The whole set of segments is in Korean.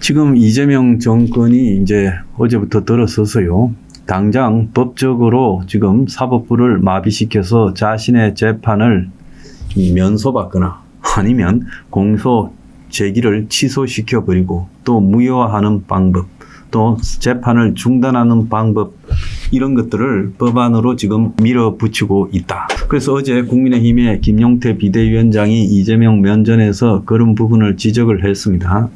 지금 이재명 정권이 이제 어제부터 들어서서요. 당장 법적으로 지금 사법부를 마비시켜서 자신의 재판을 면소받거나 아니면 공소 제기를 취소시켜버리고 또 무효화하는 방법, 또 재판을 중단하는 방법, 이런 것들을 법안으로 지금 밀어붙이고 있다. 그래서 어제 국민의힘의 김용태 비대위원장이 이재명 면전에서 그런 부분을 지적을 했습니다.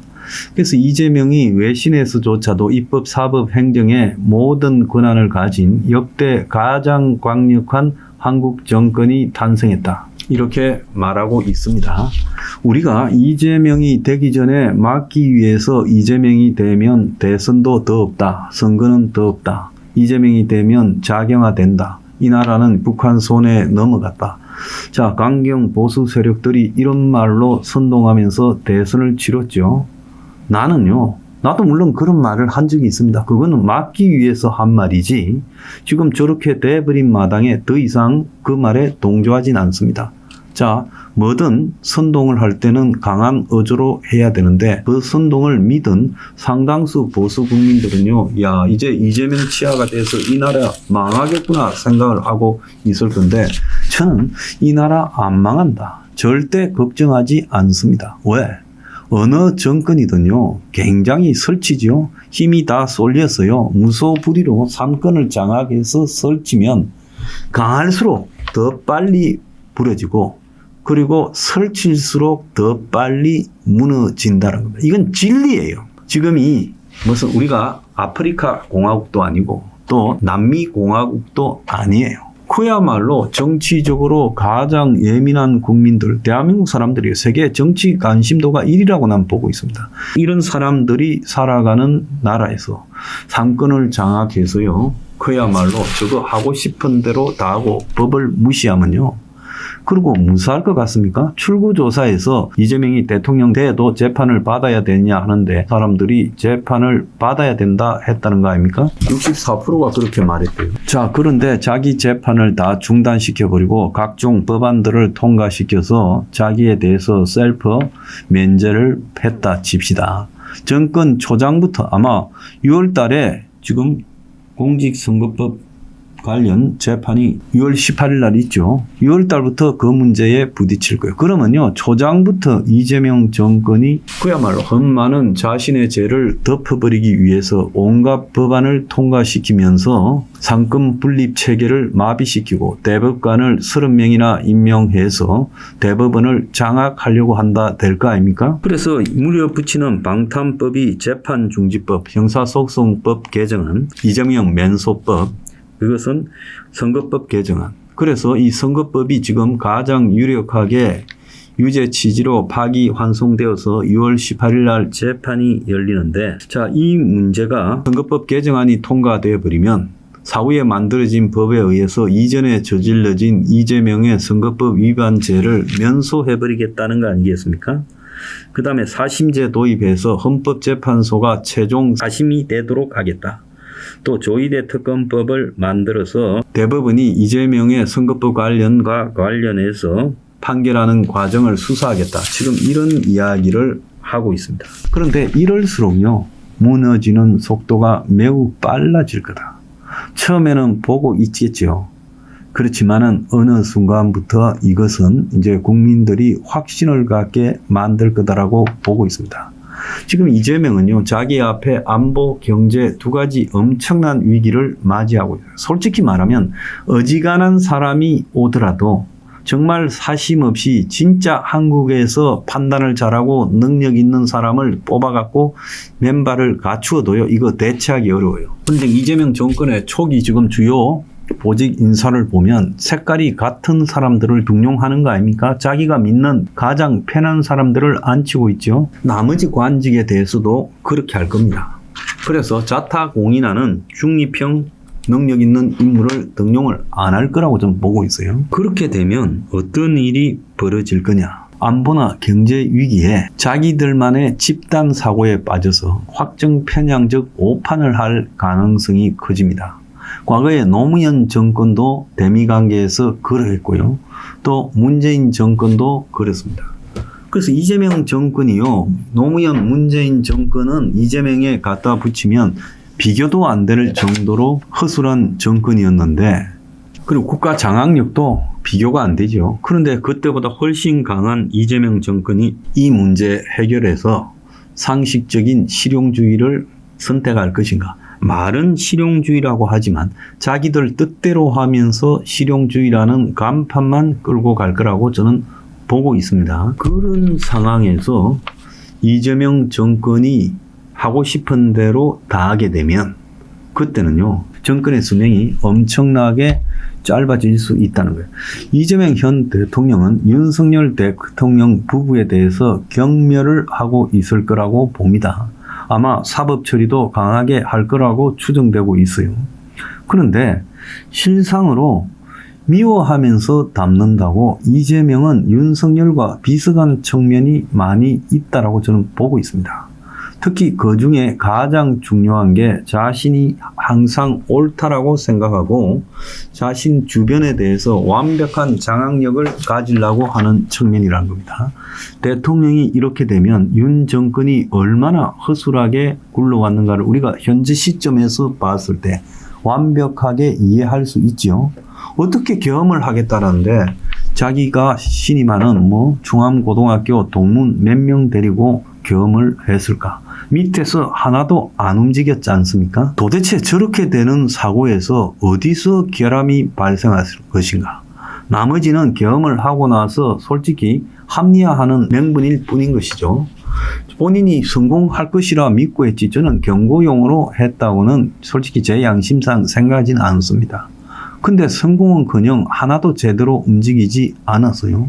그래서 이재명이 외신에서조차도 입법, 사법, 행정의 모든 권한을 가진 역대 가장 강력한 한국 정권이 탄생했다. 이렇게 말하고 있습니다. 우리가 이재명이 되기 전에 막기 위해서 이재명이 되면 대선도 더 없다. 선거는 더 없다. 이재명이 되면 자경화된다. 이 나라는 북한 손에 넘어갔다. 자, 강경 보수 세력들이 이런 말로 선동하면서 대선을 치렀죠. 나도 물론 그런 말을 한 적이 있습니다. 그거는 막기 위해서 한 말이지 지금 저렇게 돼버린 마당에 더 이상 그 말에 동조하진 않습니다. 자, 뭐든 선동을 할 때는 강한 어조로 해야 되는데 그 선동을 믿은 상당수 보수 국민들은요, 야, 이제 이재명 치하가 돼서 이 나라 망하겠구나 생각을 하고 있을 건데 저는 이 나라 안 망한다. 절대 걱정하지 않습니다. 왜? 어느 정권이든요, 굉장히 설치죠. 힘이 다 쏠려서요, 무소불위로 삼권을 장악해서 설치면 강할수록 더 빨리 부러지고, 그리고 설칠수록 더 빨리 무너진다는 겁니다. 이건 진리예요. 지금이 무슨 우리가 아프리카 공화국도 아니고 또 남미 공화국도 아니에요. 그야말로 정치적으로 가장 예민한 국민들, 대한민국 사람들이 세계 정치 관심도가 1위라고 난 보고 있습니다. 이런 사람들이 살아가는 나라에서 상권을 장악해서요, 그야말로 저거 하고 싶은 대로 다 하고 법을 무시하면요, 그리고 무사할 것 같습니까? 출구조사에서 이재명이 대통령 돼도 재판을 받아야 되냐 하는데 사람들이 재판을 받아야 된다 했다는 거 아닙니까? 64%가 그렇게 말했대요. 자, 그런데 자기 재판을 다 중단시켜버리고 각종 법안들을 통과시켜서 자기에 대해서 셀프 면제를 했다 칩시다. 정권 초장부터 아마 6월 달에 지금 공직선거법 관련 재판이 6월 18일 날 있죠. 6월 달부터 그 문제에 부딪힐 거예요. 그러면요, 초장부터 이재명 정권이 그야말로 험많은 자신의 죄를 덮어버리기 위해서 온갖 법안을 통과시키면서 상권 분립 체계를 마비시키고 대법관을 30명이나 임명해서 대법원을 장악하려고 한다 될 거 아닙니까? 그래서 물려붙이는 방탄법이 재판중지법, 형사소송법 개정안, 이재명 면소법, 그것은 선거법 개정안. 그래서 이 선거법이 지금 가장 유력하게 유죄 취지로 파기환송되어서 6월 18일 날 재판이 열리는데, 자, 이 문제가 선거법 개정안이 통과되어 버리면 사후에 만들어진 법에 의해서 이전에 저질러진 이재명의 선거법 위반죄를 면소해버리겠다는 거 아니겠습니까? 그 다음에 사심제 도입해서 헌법재판소가 최종 사심이 되도록 하겠다. 또 조이대 특검법을 만들어서 대법원이 이재명의 선거법 관련해서 판결하는 과정을 수사하겠다. 지금 이런 이야기를 하고 있습니다. 그런데 이럴수록요, 무너지는 속도가 매우 빨라질 거다. 처음에는 보고 있겠죠. 그렇지만은 어느 순간부터 이것은 이제 국민들이 확신을 갖게 만들 거다라고 보고 있습니다. 지금 이재명은요, 자기 앞에 안보, 경제 두 가지 엄청난 위기를 맞이하고 있어요. 솔직히 말하면 어지간한 사람이 오더라도 정말 사심 없이 진짜 한국에서 판단을 잘하고 능력 있는 사람을 뽑아갖고 맨발을 갖추어도요, 이거 대체하기 어려워요. 그런데 이재명 정권의 초기 지금 주요 보직 인사를 보면 색깔이 같은 사람들을 등용하는 거 아닙니까? 자기가 믿는 가장 편한 사람들을 앉히고 있죠. 나머지 관직에 대해서도 그렇게 할 겁니다. 그래서 자타공인하는 중립형 능력 있는 인물을 등용을 안 할 거라고 좀 보고 있어요. 그렇게 되면 어떤 일이 벌어질 거냐? 안보나 경제 위기에 자기들만의 집단 사고에 빠져서 확정 편향적 오판을 할 가능성이 커집니다. 과거에 노무현 정권도 대미관계에서 그러했고요. 또 문재인 정권도 그랬습니다. 그래서 이재명 정권이요, 노무현 문재인 정권은 이재명에 갖다 붙이면 비교도 안 될 정도로 허술한 정권이었는데, 그리고 국가 장악력도 비교가 안 되죠. 그런데 그때보다 훨씬 강한 이재명 정권이 이 문제 해결에서 상식적인 실용주의를 선택할 것인가. 말은 실용주의라고 하지만 자기들 뜻대로 하면서 실용주의라는 간판만 끌고 갈 거라고 저는 보고 있습니다. 그런 상황에서 이재명 정권이 하고 싶은 대로 다 하게 되면 그때는요, 정권의 수명이 엄청나게 짧아질 수 있다는 거예요. 이재명 현 대통령은 윤석열 대통령 부부에 대해서 경멸을 하고 있을 거라고 봅니다. 아마 사법 처리도 강하게 할 거라고 추정되고 있어요. 그런데 실상으로 미워하면서 닮는다고 이재명은 윤석열과 비슷한 측면이 많이 있다라고 저는 보고 있습니다. 특히 그 중에 가장 중요한 게 자신이 항상 옳다라고 생각하고 자신 주변에 대해서 완벽한 장악력을 가지려고 하는 측면이라는 겁니다. 대통령이 이렇게 되면 윤 정권이 얼마나 허술하게 굴러왔는가를 우리가 현재 시점에서 봤을 때 완벽하게 이해할 수 있죠. 어떻게 계엄을 하겠다는데 자기가 신임하는 중암고등학교 동문 몇 명 데리고 계엄을 했을까? 밑에서 하나도 안 움직였지 않습니까? 도대체 저렇게 되는 사고에서 어디서 결함이 발생할 것인가? 나머지는 계엄을 하고 나서 솔직히 합리화하는 명분일 뿐인 것이죠. 본인이 성공할 것이라 믿고 했지 저는 경고용으로 했다고는 솔직히 제 양심상 생각하지는 않습니다. 근데 성공은커녕 하나도 제대로 움직이지 않았어요.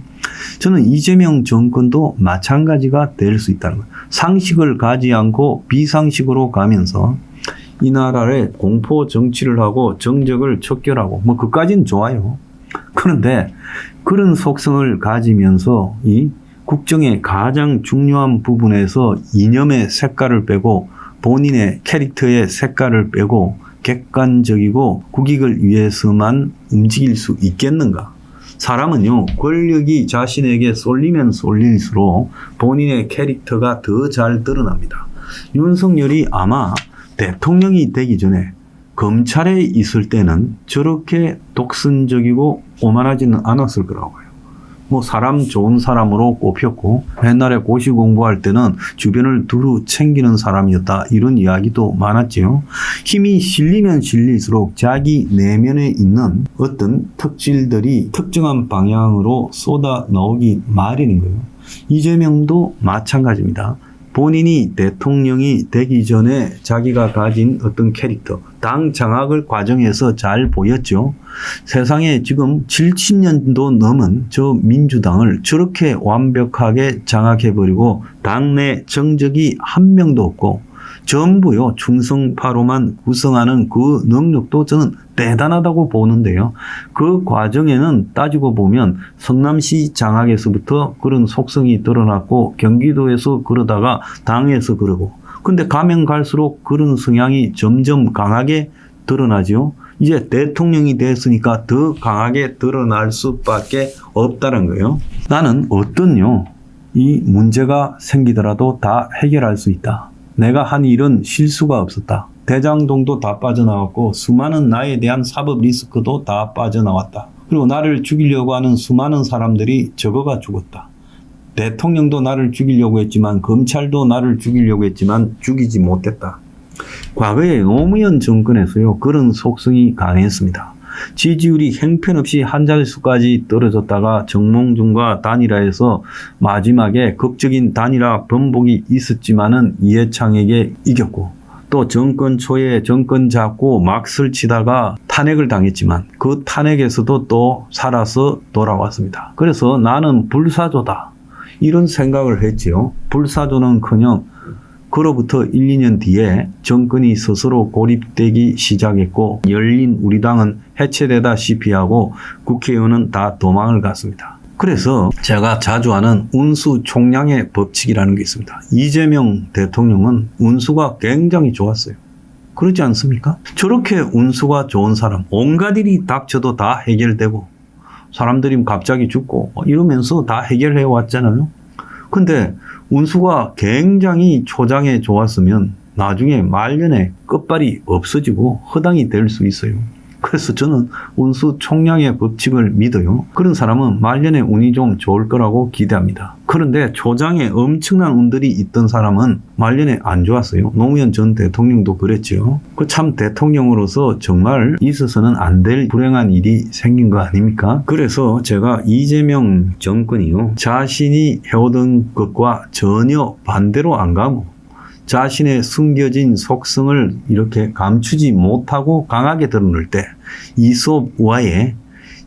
저는 이재명 정권도 마찬가지가 될 수 있다는 거예요. 상식을 가지 않고 비상식으로 가면서 이 나라에 공포 정치를 하고 정적을 척결하고 그까지는 좋아요. 그런데 그런 속성을 가지면서 이 국정의 가장 중요한 부분에서 이념의 색깔을 빼고 본인의 캐릭터의 색깔을 빼고 객관적이고 국익을 위해서만 움직일 수 있겠는가? 사람은요, 권력이 자신에게 쏠리면 쏠릴수록 본인의 캐릭터가 더 잘 드러납니다. 윤석열이 아마 대통령이 되기 전에 검찰에 있을 때는 저렇게 독선적이고 오만하지는 않았을 거라고 해요. 사람 좋은 사람으로 꼽혔고 옛날에 고시 공부할 때는 주변을 두루 챙기는 사람이었다. 이런 이야기도 많았지요. 힘이 실리면 실릴수록 자기 내면에 있는 어떤 특질들이 특정한 방향으로 쏟아 나오기 마련인 거예요. 이재명도 마찬가지입니다. 본인이 대통령이 되기 전에 자기가 가진 어떤 캐릭터, 당 장악을 과정에서 잘 보였죠. 세상에 지금 70년도 넘은 저 민주당을 저렇게 완벽하게 장악해버리고 당내 정적이 한 명도 없고 전부요 충성파로만 구성하는 그 능력도 저는 대단하다고 보는데요. 그 과정에는 따지고 보면 성남시 장악에서부터 그런 속성이 드러났고 경기도에서 그러다가 당에서 그러고 근데 가면 갈수록 그런 성향이 점점 강하게 드러나죠. 이제 대통령이 됐으니까 더 강하게 드러날 수밖에 없다는 거예요. 나는 이 문제가 생기더라도 다 해결할 수 있다. 내가 한 일은 실수가 없었다. 대장동도 다 빠져나왔고 수많은 나에 대한 사법 리스크도 다 빠져나왔다. 그리고 나를 죽이려고 하는 수많은 사람들이 적어가 죽었다. 대통령도 나를 죽이려고 했지만 검찰도 나를 죽이려고 했지만 죽이지 못했다. 과거에 노무현 정권에서요 그런 속성이 강했습니다. 지지율이 형편없이 한 자릿수까지 떨어졌다가 정몽준과 단일화해서 마지막에 극적인 단일화 번복이 있었지만은 이해창에게 이겼고 또 정권 초에 정권 잡고 막 설치다가 탄핵을 당했지만 그 탄핵에서도 또 살아서 돌아왔습니다. 그래서 나는 불사조다 이런 생각을 했지요. 불사조는커녕 그로부터 1, 2년 뒤에 정권이 스스로 고립되기 시작했고 열린 우리당은 해체되다시피 하고 국회의원은 다 도망을 갔습니다. 그래서 제가 자주 하는 운수 총량의 법칙이라는 게 있습니다. 이재명 대통령은 운수가 굉장히 좋았어요. 그렇지 않습니까? 저렇게 운수가 좋은 사람, 온갖 일이 닥쳐도 다 해결되고 사람들이 갑자기 죽고 이러면서 다 해결해 왔잖아요. 근데 운수가 굉장히 초장에 좋았으면 나중에 말년에 끝발이 없어지고 허당이 될 수 있어요. 그래서 저는 운수 총량의 법칙을 믿어요. 그런 사람은 말년에 운이 좀 좋을 거라고 기대합니다. 그런데 초장에 엄청난 운들이 있던 사람은 말년에 안 좋았어요. 노무현 전 대통령도 그랬죠. 그 참 대통령으로서 정말 있어서는 안 될 불행한 일이 생긴 거 아닙니까? 그래서 제가 이재명 정권이요, 자신이 해오던 것과 전혀 반대로 안 가고 자신의 숨겨진 속성을 이렇게 감추지 못하고 강하게 드러낼 때 이솝 우화에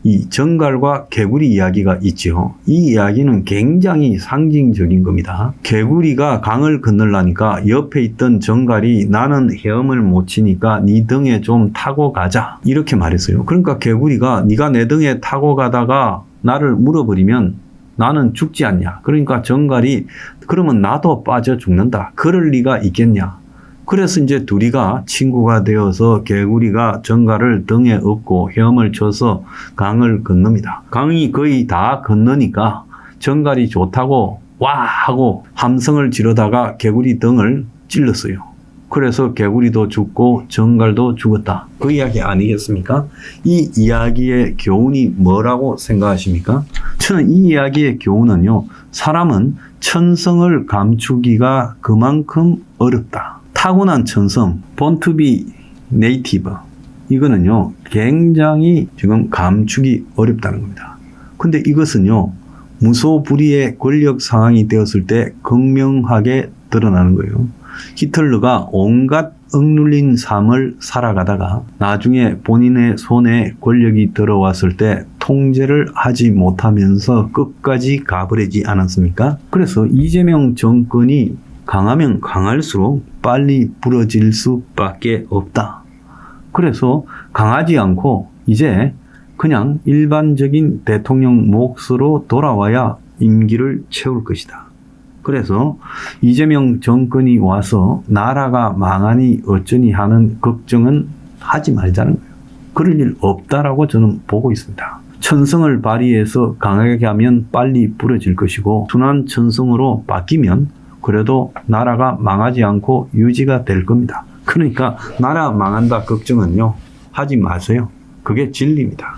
이 정갈과 개구리 이야기가 있죠. 이 이야기는 굉장히 상징적인 겁니다. 개구리가 강을 건너려니까 옆에 있던 정갈이 나는 헤엄을 못 치니까 네 등에 좀 타고 가자 이렇게 말했어요. 그러니까 개구리가 네가 내 등에 타고 가다가 나를 물어버리면 나는 죽지 않냐. 그러니까 정갈이 그러면 나도 빠져 죽는다. 그럴 리가 있겠냐. 그래서 이제 둘이가 친구가 되어서 개구리가 정갈을 등에 업고 헤엄을 쳐서 강을 건넙니다. 강이 거의 다 건너니까 정갈이 좋다고 와 하고 함성을 지르다가 개구리 등을 찔렀어요. 그래서 개구리도 죽고 정갈도 죽었다. 그 이야기 아니겠습니까? 이 이야기의 교훈이 뭐라고 생각하십니까? 저는 이 이야기의 교훈은요, 사람은 천성을 감추기가 그만큼 어렵다. 타고난 천성, born to be native, 이거는요 굉장히 지금 감추기 어렵다는 겁니다. 근데 이것은요 무소불위의 권력 상황이 되었을 때 극명하게 드러나는 거예요. 히틀러가 온갖 억눌린 삶을 살아가다가 나중에 본인의 손에 권력이 들어왔을 때 통제를 하지 못하면서 끝까지 가버리지 않았습니까? 그래서 이재명 정권이 강하면 강할수록 빨리 부러질 수밖에 없다. 그래서 강하지 않고 이제 그냥 일반적인 대통령 몫으로 돌아와야 임기를 채울 것이다. 그래서 이재명 정권이 와서 나라가 망하니 어쩌니 하는 걱정은 하지 말자는 거예요. 그럴 일 없다라고 저는 보고 있습니다. 천성을 발휘해서 강하게 하면 빨리 부러질 것이고 순한 천성으로 바뀌면 그래도 나라가 망하지 않고 유지가 될 겁니다. 그러니까 나라 망한다 걱정은요 하지 마세요. 그게 진리입니다.